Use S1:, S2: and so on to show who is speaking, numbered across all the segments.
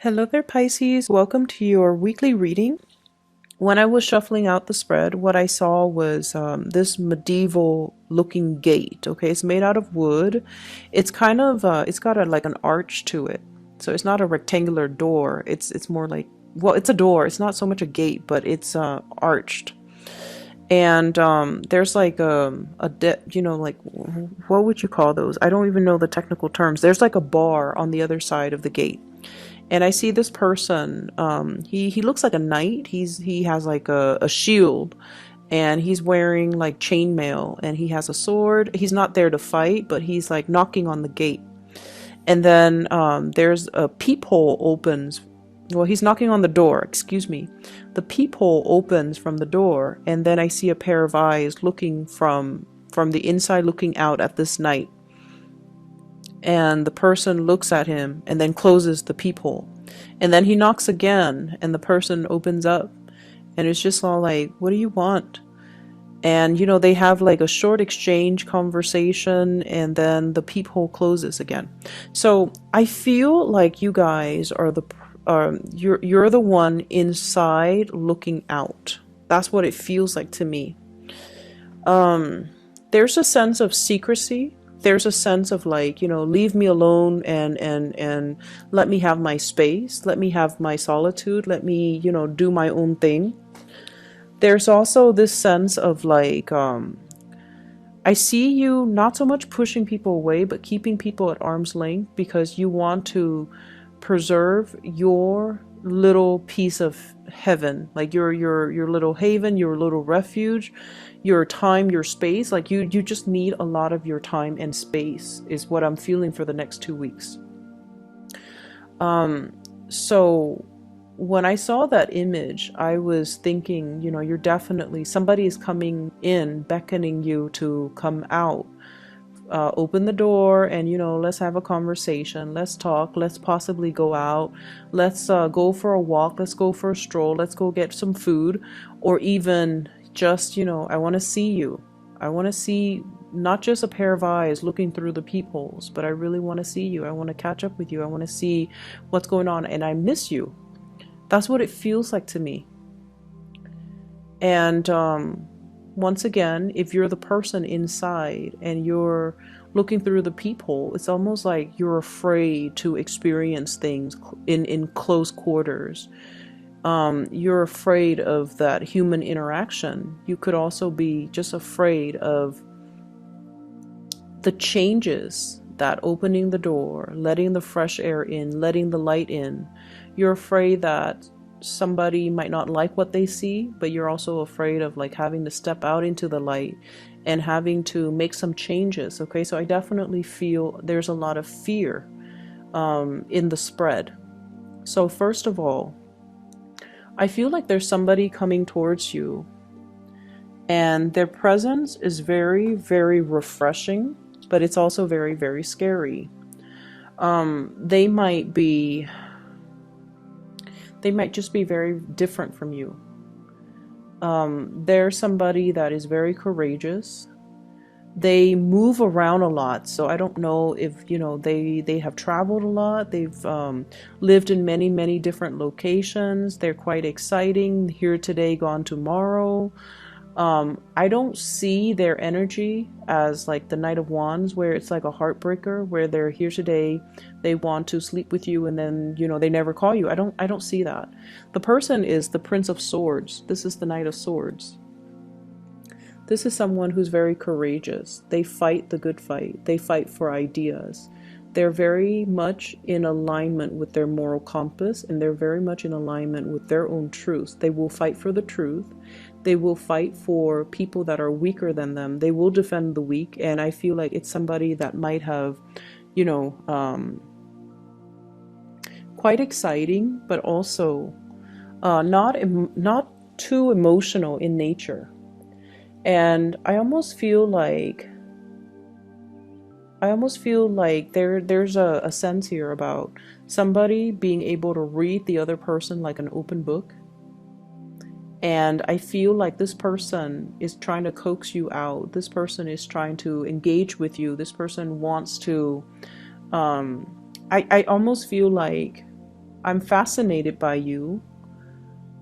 S1: Hello there, Pisces. Welcome to your weekly reading. When I was shuffling out the spread, what I saw was this medieval looking gate. Okay, it's made out of wood. It's kind of it's got like an arch to it. So it's not a rectangular door. It's more like, well, it's a door. It's not so much a gate, but it's arched. And there's like like, what would you call those? I don't even know the technical terms. There's like a bar on the other side of the gate. And I see this person. He looks like a knight. He has like a shield, and he's wearing like chainmail, and he has a sword. He's not there to fight, but he's like knocking on the gate. And then there's a peephole opens. Well, he's knocking on the door. Excuse me. The peephole opens from the door, and then I see a pair of eyes looking from the inside, looking out at this knight. And the person looks at him and then closes the peephole. And then he knocks again, and the person opens up, and it's just all like, what do you want? And they have like a short exchange conversation, and then the peephole closes again. So I feel like you guys are you're the one inside looking out. That's what it feels like to me. There's a sense of secrecy. There's a sense of like, leave me alone, and let me have my space. Let me have my solitude. Let me, do my own thing. There's also this sense of like, I see you not so much pushing people away, but keeping people at arm's length, because you want to preserve your little piece of heaven, like your little haven, your little refuge, your time, your space. Like you just need a lot of your time and space, is what I'm feeling for the next 2 weeks. So when I saw that image, I was thinking, you're definitely, somebody is coming in, beckoning you to come out. Open the door, and let's have a conversation, let's talk, let's possibly go out, let's go for a walk, let's go for a stroll, let's go get some food, or even just, I want to see you. I want to see not just a pair of eyes looking through the peepholes, but I really want to see you. I want to catch up with you. I want to see what's going on, and I miss you. That's what it feels like to me. And once again, if you're the person inside and you're looking through the peephole, it's almost like you're afraid to experience things in close quarters. You're afraid of that human interaction. You could also be just afraid of the changes that opening the door, letting the fresh air in, letting the light in. You're afraid that somebody might not like what they see, but you're also afraid of like having to step out into the light and having to make some changes. Okay, so I definitely feel there's a lot of fear in the spread. So first of all, I feel like there's somebody coming towards you, and their presence is very, very refreshing, but it's also very, very scary. They might just be very different from you. They're somebody that is very courageous. They move around a lot, so I don't know if they have traveled a lot. They've lived in many, many different locations. They're quite exciting. Here today, gone tomorrow. I don't see their energy as like the Knight of Wands, where it's like a heartbreaker, where they're here today, they want to sleep with you, and then they never call you. I don't see that. The person is the Prince of Swords. This is the Knight of Swords. This is someone who's very courageous. They fight the good fight. They fight for ideas. They're very much in alignment with their moral compass, and they're very much in alignment with their own truth. They will fight for the truth. They will fight for people that are weaker than them. They will defend the weak. And I feel like it's somebody that might have, quite exciting, but also not too emotional in nature. And I almost feel like there's a sense here about somebody being able to read the other person like an open book. And I feel like this person is trying to coax you out. This person is trying to engage with you. This person wants to, I almost feel like I'm fascinated by you.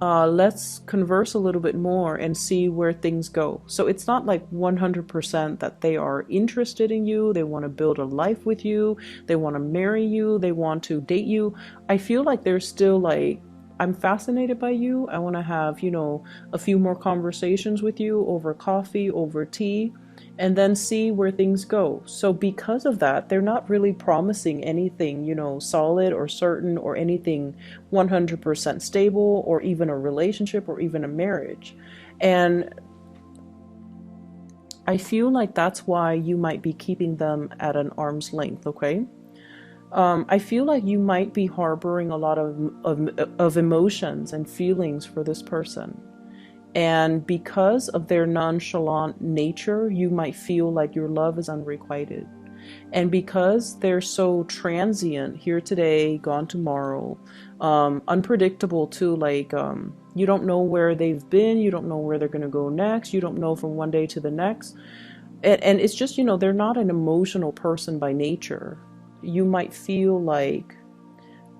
S1: Let's converse a little bit more and see where things go. So it's not like 100% that they are interested in you, they want to build a life with you, they want to marry you, they want to date you. I feel like they're still like, I'm fascinated by you. I want to have, a few more conversations with you over coffee, over tea, and then see where things go. So because of that, they're not really promising anything, solid or certain or anything 100% stable or even a relationship or even a marriage. And I feel like that's why you might be keeping them at an arm's length, okay? I feel like you might be harboring a lot of emotions and feelings for this person. And because of their nonchalant nature, you might feel like your love is unrequited. And because they're so transient, here today, gone tomorrow, unpredictable too, like you don't know where they've been, you don't know where they're going to go next, you don't know from one day to the next. And it's just, they're not an emotional person by nature. You might feel like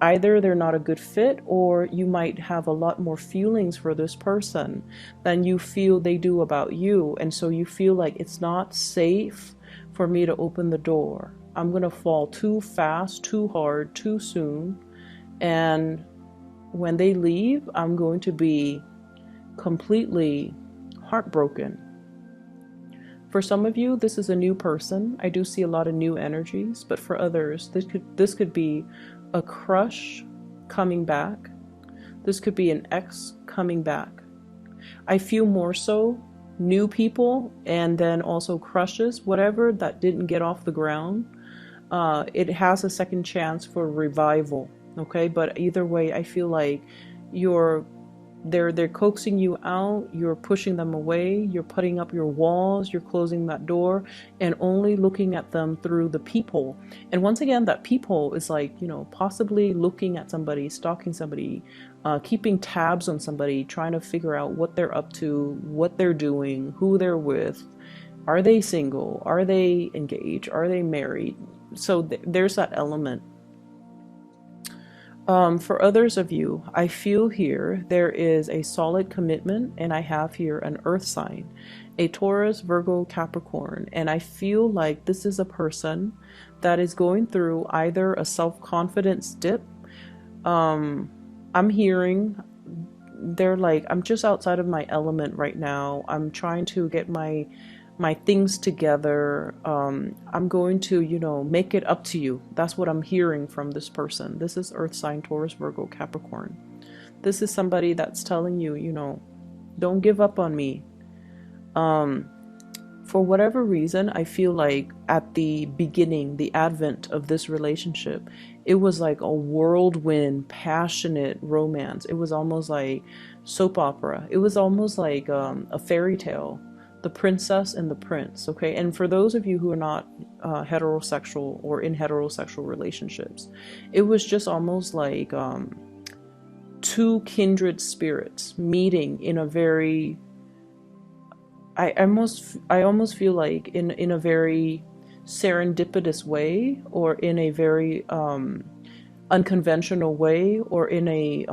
S1: either they're not a good fit, or you might have a lot more feelings for this person than you feel they do about you. And so you feel like it's not safe for me to open the door. I'm going to fall too fast, too hard, too soon. And when they leave, I'm going to be completely heartbroken. For some of you, this is a new person. I do see a lot of new energies, but for others, this could be a crush coming back. This could be an ex coming back. I feel more so new people and then also crushes, whatever that didn't get off the ground. It has a second chance for revival. Okay, but either way, I feel like they're coaxing you out, you're pushing them away, you're putting up your walls, you're closing that door and only looking at them through the peephole. And once again, that peephole is like, possibly looking at somebody, stalking somebody, keeping tabs on somebody, trying to figure out what they're up to, what they're doing, who they're with. Are they single? Are they engaged? Are they married? So there's that element. For others of you, I feel here there is a solid commitment, and I have here an earth sign, a Taurus, Virgo, Capricorn, and I feel like this is a person that is going through either a self-confidence dip. I'm hearing they're like, I'm just outside of my element right now. I'm trying to get my things together. I'm going to, make it up to you. That's what I'm hearing from this person. This is Earth sign, Taurus, Virgo, Capricorn. This is somebody that's telling you, don't give up on me. For whatever reason, I feel like at the beginning, the advent of this relationship, it was like a whirlwind, passionate romance. It was almost like soap opera. It was almost like a fairy tale. The princess and the prince, okay? And for those of you who are not heterosexual or in heterosexual relationships, it was just almost like two kindred spirits meeting in a very, I almost feel like in a very serendipitous way, or in a very unconventional way, or in a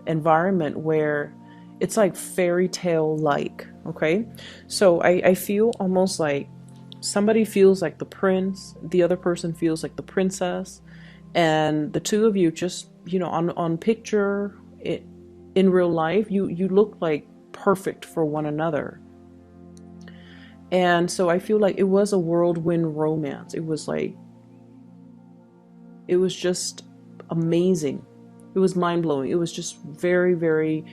S1: environment where it's like fairy tale like, okay? So I feel almost like somebody feels like the prince, the other person feels like the princess, and the two of you just, on picture, in real life, you look like perfect for one another. And so I feel like it was a whirlwind romance. It was just amazing. It was mind-blowing. It was just very, very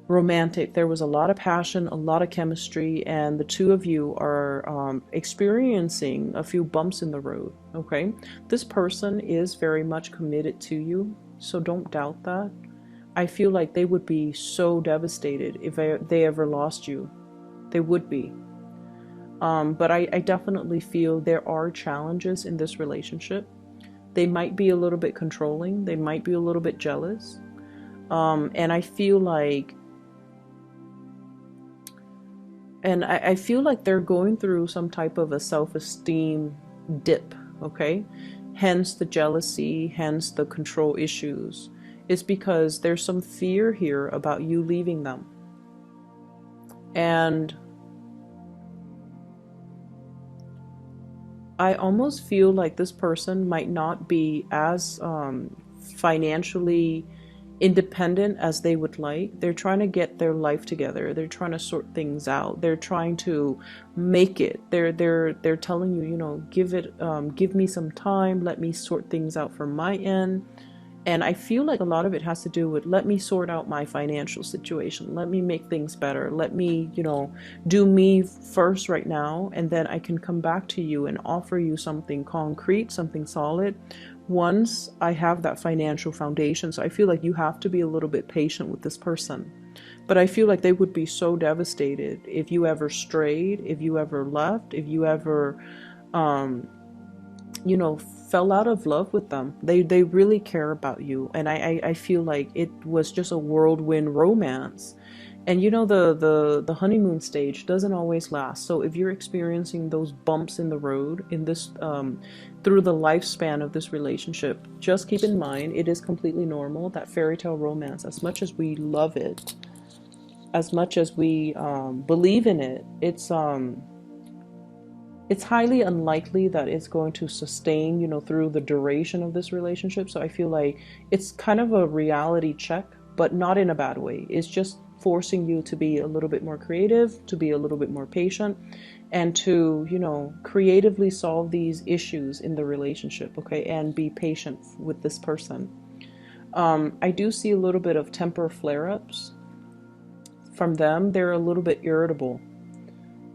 S1: romantic. There was a lot of passion, a lot of chemistry, and the two of you are experiencing a few bumps in the road, okay? This person is very much committed to you, so don't doubt that. I feel like they would be so devastated if they ever lost you. They would be. But I definitely feel there are challenges in this relationship. They might be a little bit controlling. They might be a little bit jealous. And I feel like they're going through some type of a self-esteem dip, okay? Hence the jealousy, hence the control issues. It's because there's some fear here about you leaving them. And I almost feel like this person might not be as financially independent as they would like. They're trying to get their life together. They're trying to sort things out. They're trying to make it. They're telling you, you know, give me some time. Let me sort things out from my end. And I feel like a lot of it has to do with, let me sort out my financial situation. Let me make things better. Let me, you know, do me first right now. And then I can come back to you and offer you something concrete, something solid, once I have that financial foundation. So I feel like you have to be a little bit patient with this person. But I feel like they would be so devastated if you ever strayed, if you ever left, if you ever, you know, fell out of love with them. They really care about you. And I feel like it was just a whirlwind romance. And you know, the honeymoon stage doesn't always last. So if you're experiencing those bumps in the road in this through the lifespan of this relationship, just keep in mind it is completely normal. That fairy tale romance, as much as we love it, as much as we believe in it, it's highly unlikely that it's going to sustain, you know, through the duration of this relationship. So I feel like it's kind of a reality check, but not in a bad way. It's just forcing you to be a little bit more creative, to be a little bit more patient, and to, you know, creatively solve these issues in the relationship, okay? And be patient with this person. I do see a little bit of temper flare-ups from them. They're a little bit irritable.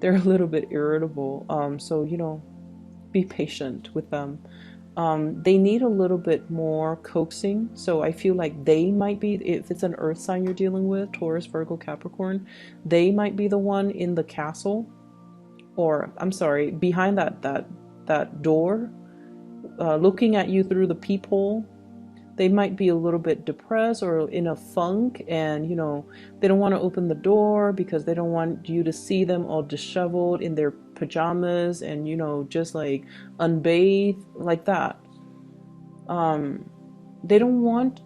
S1: They're a little bit irritable. So, you know, be patient with them. They need a little bit more coaxing. So I feel like they might be, if it's an earth sign you're dealing with, Taurus, Virgo, Capricorn, they might be the one in the castle, or I'm sorry, behind that door, looking at you through the peephole. They might be a little bit depressed or in a funk, and you know, they don't want to open the door because they don't want you to see them all disheveled in their pajamas and, you know, just like unbathed like that. They don't want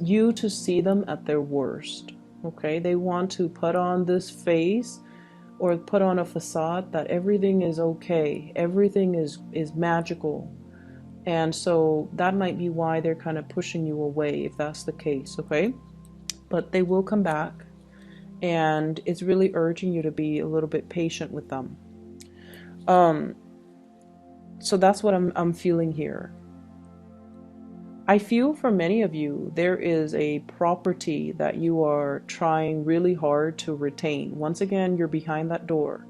S1: you to see them at their worst. Okay, they want to put on this face or put on a facade that everything is okay, everything is magical. And so that might be why they're kind of pushing you away, if that's the case, okay? But they will come back, and it's really urging you to be a little bit patient with them. So that's what I'm feeling here. I feel for many of you, there is a property that you are trying really hard to retain. Once again, you're behind that door.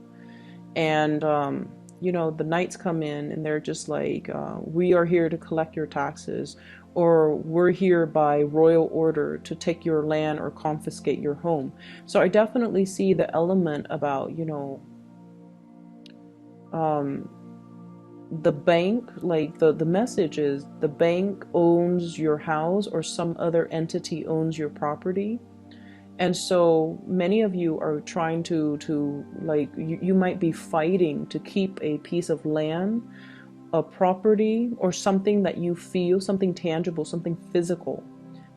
S1: And you know, the knights come in and they're just like, we are here to collect your taxes, or we're here by royal order to take your land or confiscate your home. So I definitely see the element about, you know, the bank, like the message is the bank owns your house or some other entity owns your property. And so many of you are trying to like, you might be fighting to keep a piece of land, a property, or something that you feel, something tangible, something physical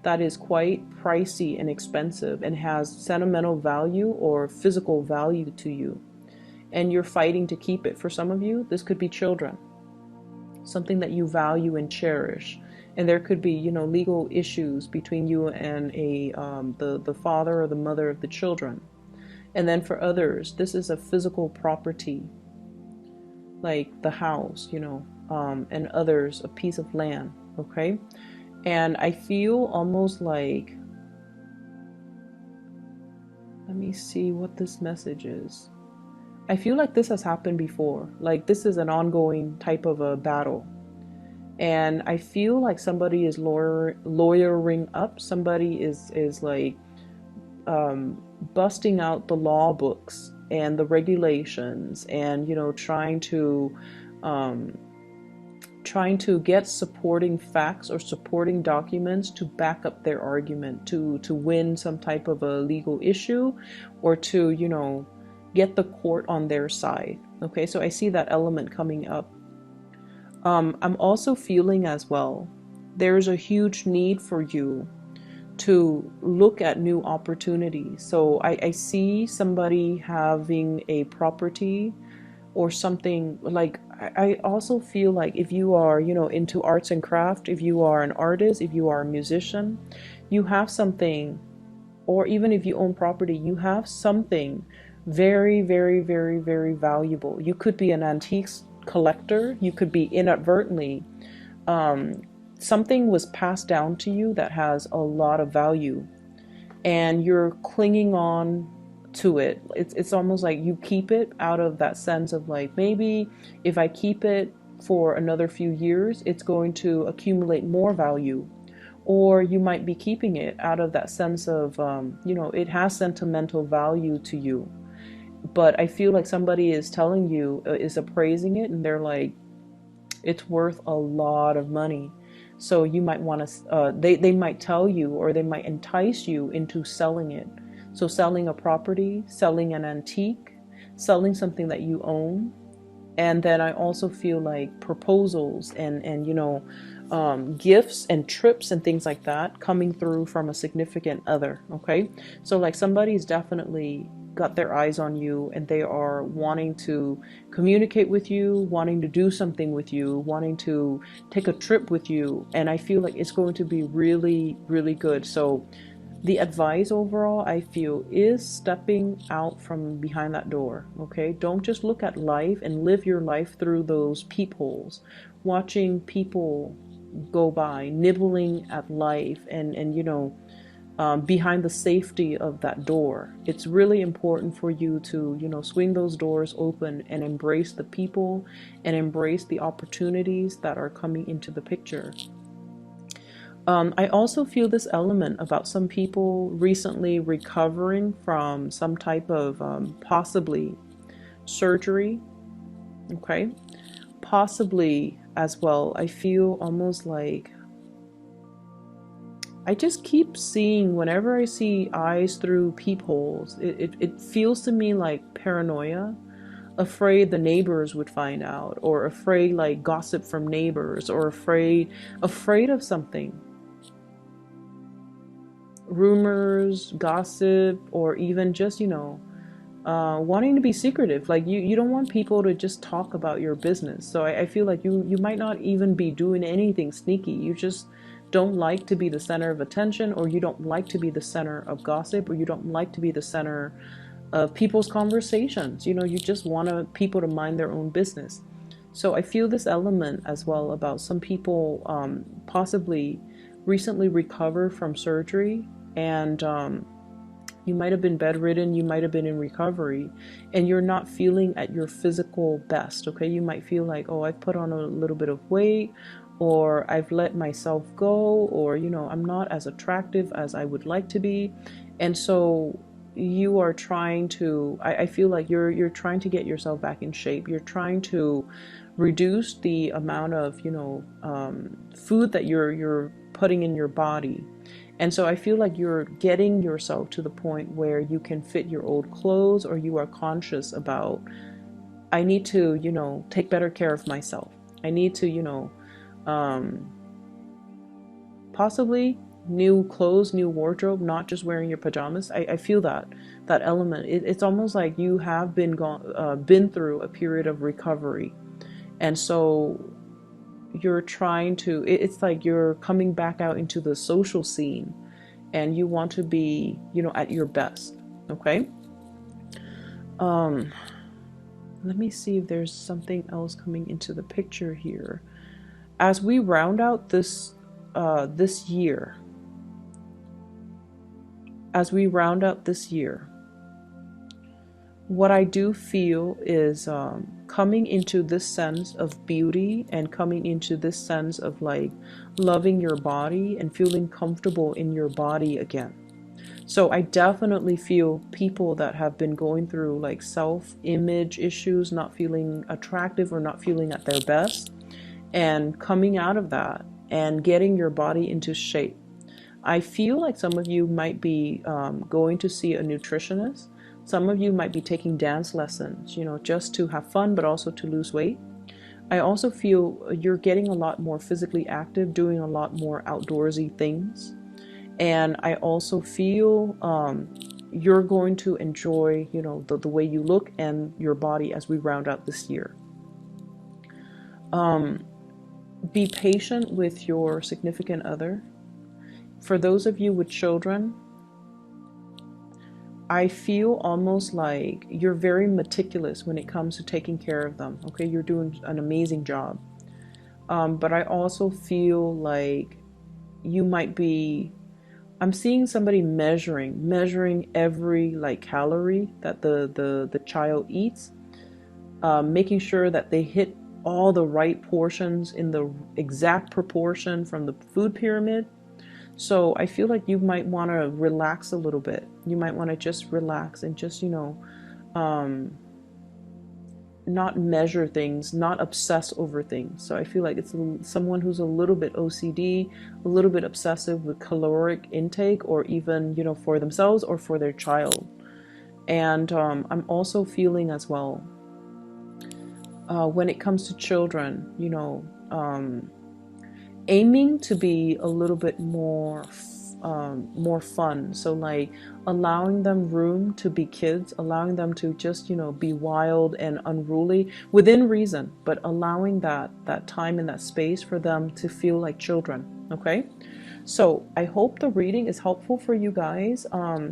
S1: that is quite pricey and expensive and has sentimental value or physical value to you. And you're fighting to keep it. For some of you, this could be children, something that you value and cherish. And there could be, you know, legal issues between you and the father or the mother of the children. And then for others, this is a physical property, like the house, you know, and others, a piece of land, okay? And I feel almost like, let me see what this message is. I feel like this has happened before. Like this is an ongoing type of a battle. And I feel like somebody is lawyering up. Somebody is like busting out the law books and the regulations, and you know, trying to get supporting facts or supporting documents to back up their argument, to win some type of a legal issue, or to, you know, get the court on their side. Okay, so I see that element coming up. I'm also feeling as well, there's a huge need for you to look at new opportunities. So I see somebody having a property or something. Like I also feel like if you are, you know, into arts and craft, if you are an artist, if you are a musician, you have something, or even if you own property, you have something very, very, very, very valuable. You could be an antiques collector, you could be inadvertently, um, something was passed down to you that has a lot of value, and you're clinging on to it. It's almost like you keep it out of that sense of like, maybe if I keep it for another few years, it's going to accumulate more value. Or you might be keeping it out of that sense of, you know, it has sentimental value to you. But I feel like somebody is telling you, is appraising it, and they're like, it's worth a lot of money. So you might want to, they might tell you, or they might entice you into selling it. So selling a property, selling an antique, selling something that you own. And then I also feel like proposals and you know, gifts and trips and things like that coming through from a significant other. Okay, so like somebody's definitely got their eyes on you, and they are wanting to communicate with you, wanting to do something with you, wanting to take a trip with you, and I feel like it's going to be really, really good. So the advice overall, I feel, is stepping out from behind that door. Okay, don't just look at life and live your life through those peepholes, watching people go by, nibbling at life, and you know, behind the safety of that door. It's really important for you to, you know, swing those doors open and embrace the people and embrace the opportunities that are coming into the picture. I also feel this element about some people recently recovering from some type of possibly surgery. Okay, possibly as well. I feel almost like I just keep seeing, whenever I see eyes through peepholes, it feels to me like paranoia, afraid the neighbors would find out, or afraid like gossip from neighbors, or afraid of something. Rumors, gossip, or even just, you know, wanting to be secretive. Like you don't want people to just talk about your business. So I feel like you might not even be doing anything sneaky. You just don't like to be the center of attention, or you don't like to be the center of gossip, or you don't like to be the center of people's conversations. You know, you just want people to mind their own business. So I feel this element as well about some people possibly recently recover from surgery, and you might have been bedridden, you might have been in recovery, and you're not feeling at your physical best. Okay, you might feel like, oh, I've put on a little bit of weight, or I've let myself go, or you know, I'm not as attractive as I would like to be. And so you are trying to, I feel like you're trying to get yourself back in shape. You're trying to reduce the amount of, you know, food that you're putting in your body. And so I feel like you're getting yourself to the point where you can fit your old clothes, or you are conscious about, I need to, you know, take better care of myself. I need to, you know, um, possibly new clothes, new wardrobe, not just wearing your pajamas. I feel that element. It's almost like you have been through a period of recovery, and so you're trying to. It's like you're coming back out into the social scene, and you want to be, you know, at your best. Okay. Um, Let me see if there's something else coming into the picture here. As we round out this year, as we round out this year, what I do feel is coming into this sense of beauty, and coming into this sense of like loving your body and feeling comfortable in your body again. So I definitely feel people that have been going through like self-image issues, not feeling attractive or not feeling at their best, and coming out of that and getting your body into shape. I feel like some of you might be going to see a nutritionist. Some of you might be taking dance lessons, you know, just to have fun, but also to lose weight. I also feel you're getting a lot more physically active, doing a lot more outdoorsy things. And I also feel you're going to enjoy, you know, the way you look and your body as we round out this year. Be patient with your significant other. For those of you with children, I feel almost like you're very meticulous when it comes to taking care of them. Okay, you're doing an amazing job. But I also feel like you might be, I'm seeing somebody measuring every like calorie that the child eats, making sure that they hit all the right portions in the exact proportion from the food pyramid. So I feel like you might want to relax a little bit. You might want to just relax and just, you know, not measure things, not obsess over things. So I feel like it's someone who's a little bit OCD, a little bit obsessive with caloric intake, or even, you know, for themselves or for their child. And I'm also feeling as well, when it comes to children, you know, aiming to be a little bit more fun. So like allowing them room to be kids, allowing them to just, you know, be wild and unruly within reason, but allowing that time and that space for them to feel like children. Okay. So I hope the reading is helpful for you guys.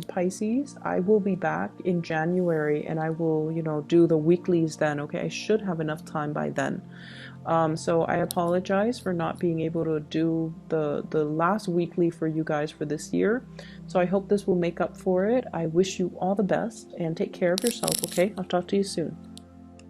S1: Pisces, I will be back in January and I will, you know, do the weeklies then. Okay. I should have enough time by then. So I apologize for not being able to do the last weekly for you guys for this year. So I hope this will make up for it. I wish you all the best and take care of yourself, okay? I'll talk to you soon.